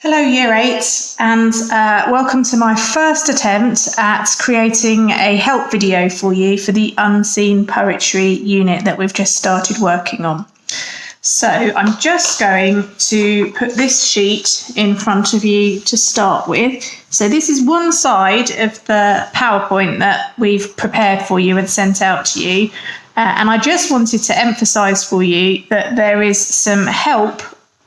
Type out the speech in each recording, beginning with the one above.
Hello Year 8 and welcome to my first attempt at creating a help video for you for the Unseen Poetry unit that we've just started working on. So I'm just going to put this sheet in front of you to start with. So this is one side of the PowerPoint that we've prepared for you and sent out to you. And I just wanted to emphasise for you that there is some help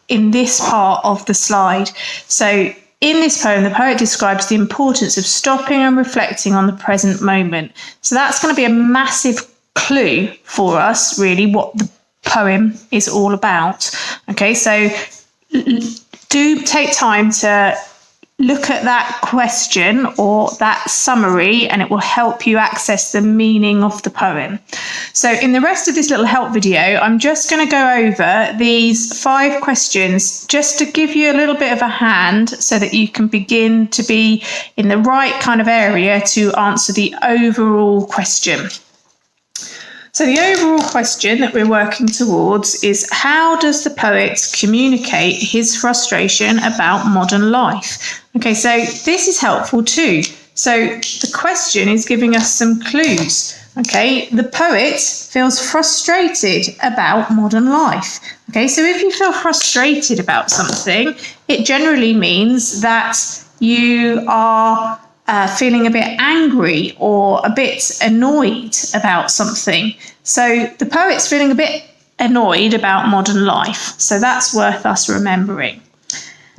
in this part of the slide. So in this poem, the poet describes the importance of stopping and reflecting on the present moment. So that's going to be a massive clue for us, really, what the poem is all about. Okay, so do take time to look at that question or that summary, and it will help you access the meaning of the poem. So in the rest of this little help video, I'm just going to go over these 5 questions just to give you a little bit of a hand so that you can begin to be in the right kind of area to answer the overall question. So the overall question that we're working towards is, how does the poet communicate his frustration about modern life? Okay, so this is helpful too. So the question is giving us some clues. Okay, the poet feels frustrated about modern life. Okay, so if you feel frustrated about something, it generally means that you are feeling a bit angry or a bit annoyed about something. So the poet's feeling a bit annoyed about modern life. So that's worth us remembering.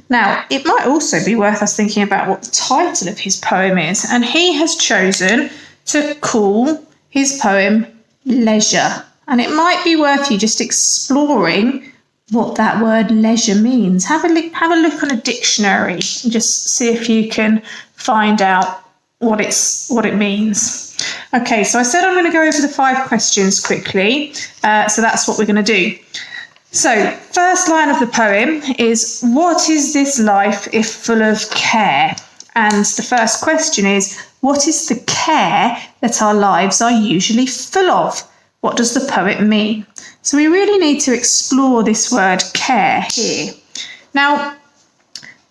Now, it might also be worth us thinking about what the title of his poem is. And he has chosen to call his poem Leisure. And it might be worth you just exploring what that word leisure means. Have a look on a dictionary and just see if you can find out what it means. Okay, so I said I'm going to go over the 5 questions quickly. So that's what we're going to do. So, first line of the poem is, what is this life if full of care? And the first question is, what is the care that our lives are usually full of? What does the poet mean? So we really need to explore this word care here. Now,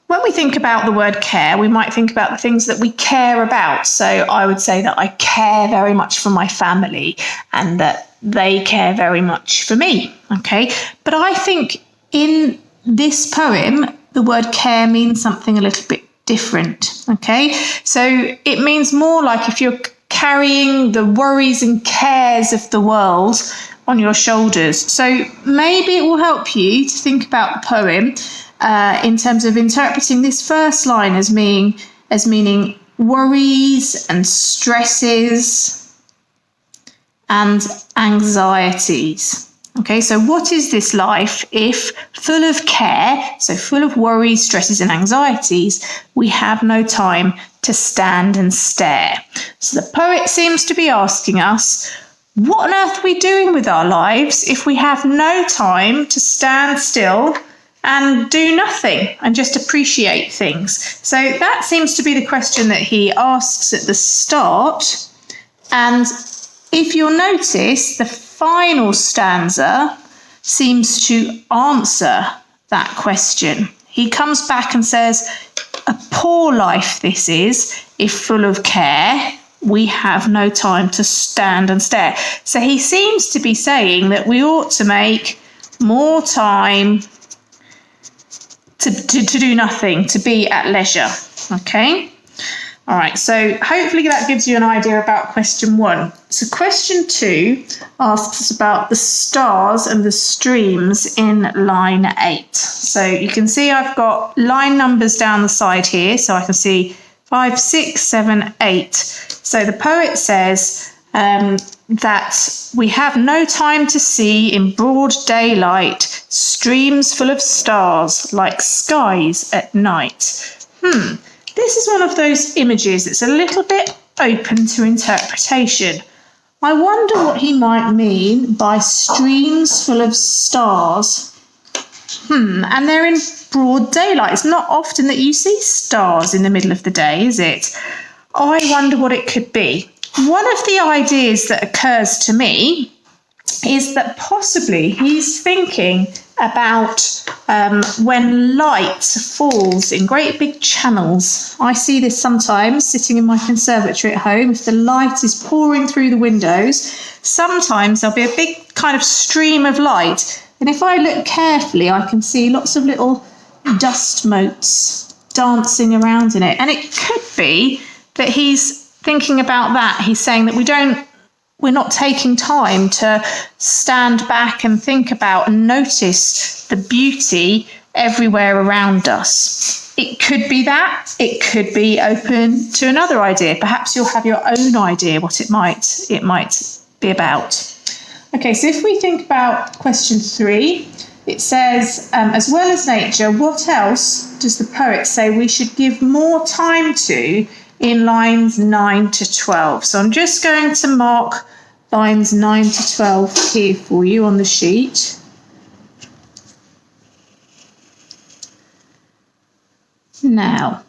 when we think about the word care, we might think about the things that we care about. So I would say that I care very much for my family and that they care very much for me. Okay, but I think in this poem, the word care means something a little bit different. Okay, so it means more like if you're carrying the worries and cares of the world on your shoulders. So maybe it will help you to think about the poem in terms of interpreting this first line as meaning worries and stresses and anxieties. Okay, so what is this life if full of care, so full of worries, stresses and anxieties, we have no time to stand and stare? So the poet seems to be asking us, what on earth are we doing with our lives if we have no time to stand still and do nothing and just appreciate things? So that seems to be the question that he asks at the start. And if you'll notice, the final stanza seems to answer that question. He comes back and says, a poor life this is, if full of care, we have no time to stand and stare. So he seems to be saying that we ought to make more time to do nothing, to be at leisure. Okay? All right, so hopefully that gives you an idea about question 1. So question 2 asks us about the stars and the streams in line 8. So you can see I've got line numbers down the side here, so I can see 5, 6, 7, 8. So the poet says that we have no time to see in broad daylight streams full of stars like skies at night. This is one of those images that's a little bit open to interpretation. I wonder what he might mean by streams full of stars. And they're in broad daylight. It's not often that you see stars in the middle of the day, is it? I wonder what it could be. One of the ideas that occurs to me is that possibly he's thinking about when light falls in great big channels. I see this sometimes sitting in my conservatory at home. If the light is pouring through the windows, sometimes there'll be a big kind of stream of light. And if I look carefully, I can see lots of little dust motes dancing around in it. And it could be that he's thinking about that. He's saying that we're not taking time to stand back and think about and notice the beauty everywhere around us. It could be that. It could be open to another idea. Perhaps you'll have your own idea what it might be about. Okay, so if we think about question 3, it says, as well as nature, what else does the poet say we should give more time to in lines 9 to 12. So I'm just going to mark lines 9 to 12 here for you on the sheet. Now,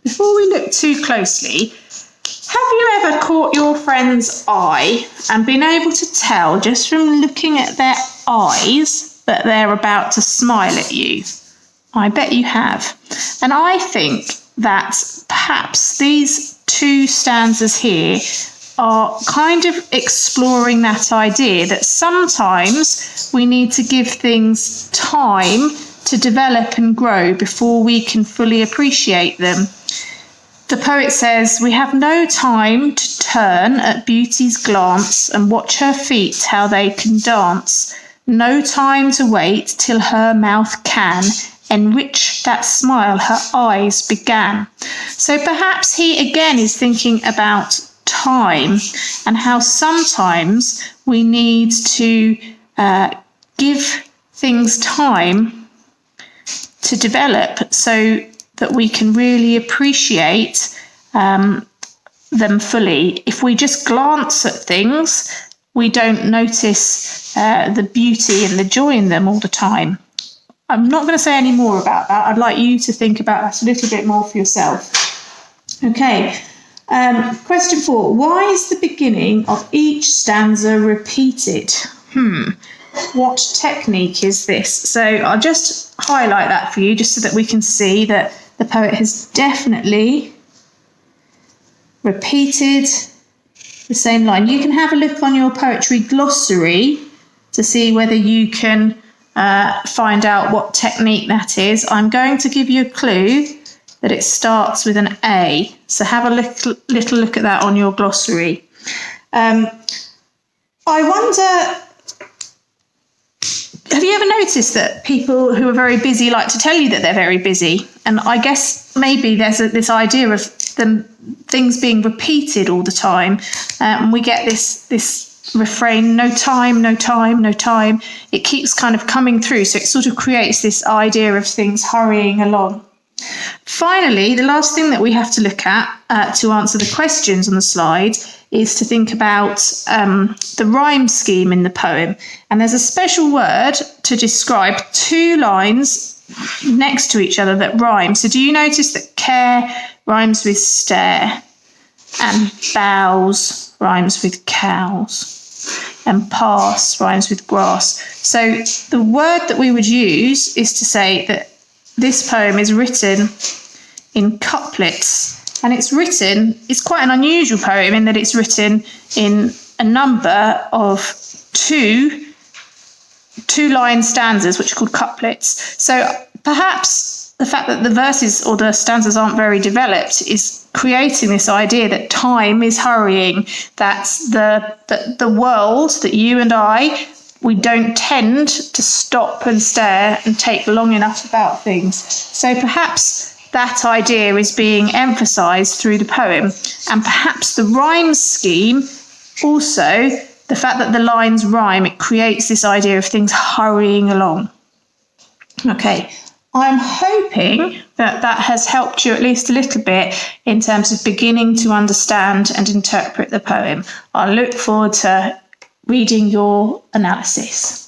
before we look too closely, have you ever caught your friend's eye and been able to tell just from looking at their eyes that they're about to smile at you? I bet you have. And I think that perhaps these 2 stanzas here are kind of exploring that idea that sometimes we need to give things time to develop and grow before we can fully appreciate them. The poet says, we have no time to turn at beauty's glance and watch her feet how they can dance. No time to wait till her mouth can enrich that smile her eyes began. So perhaps he again is thinking about time and how sometimes we need to give things time to develop so that we can really appreciate them fully. If we just glance at things, we don't notice the beauty and the joy in them all the time. I'm not going to say any more about that. I'd like you to think about that a little bit more for yourself. Okay, question 4. Why is the beginning of each stanza repeated? What technique is this? So I'll just highlight that for you just so that we can see that the poet has definitely repeated the same line. You can have a look on your poetry glossary to see whether you can find out what technique that is. I'm going to give you a clue that it starts with an A. So have a little look at that on your glossary. I wonder, have you ever noticed that people who are very busy like to tell you that they're very busy? And I guess maybe there's this idea of things being repeated all the time. And we get this refrain, no time, no time, no time. It keeps kind of coming through. So it sort of creates this idea of things hurrying along. Finally, the last thing that we have to look at to answer the questions on the slide is to think about the rhyme scheme in the poem. And there's a special word to describe 2 lines next to each other that rhyme. So do you notice that care rhymes with stare, and bows rhymes with cows, and pass rhymes with grass? So the word that we would use is to say that this poem is written in couplets, and it's quite an unusual poem in that it's written in a number of two-line stanzas, which are called couplets. So perhaps the fact that the verses or the stanzas aren't very developed is creating this idea that time is hurrying, that the world, that you and I, we don't tend to stop and stare and take long enough about things. So perhaps that idea is being emphasised through the poem. And perhaps the rhyme scheme also, the fact that the lines rhyme, it creates this idea of things hurrying along. Okay, I'm hoping that has helped you at least a little bit in terms of beginning to understand and interpret the poem. I look forward to reading your analysis.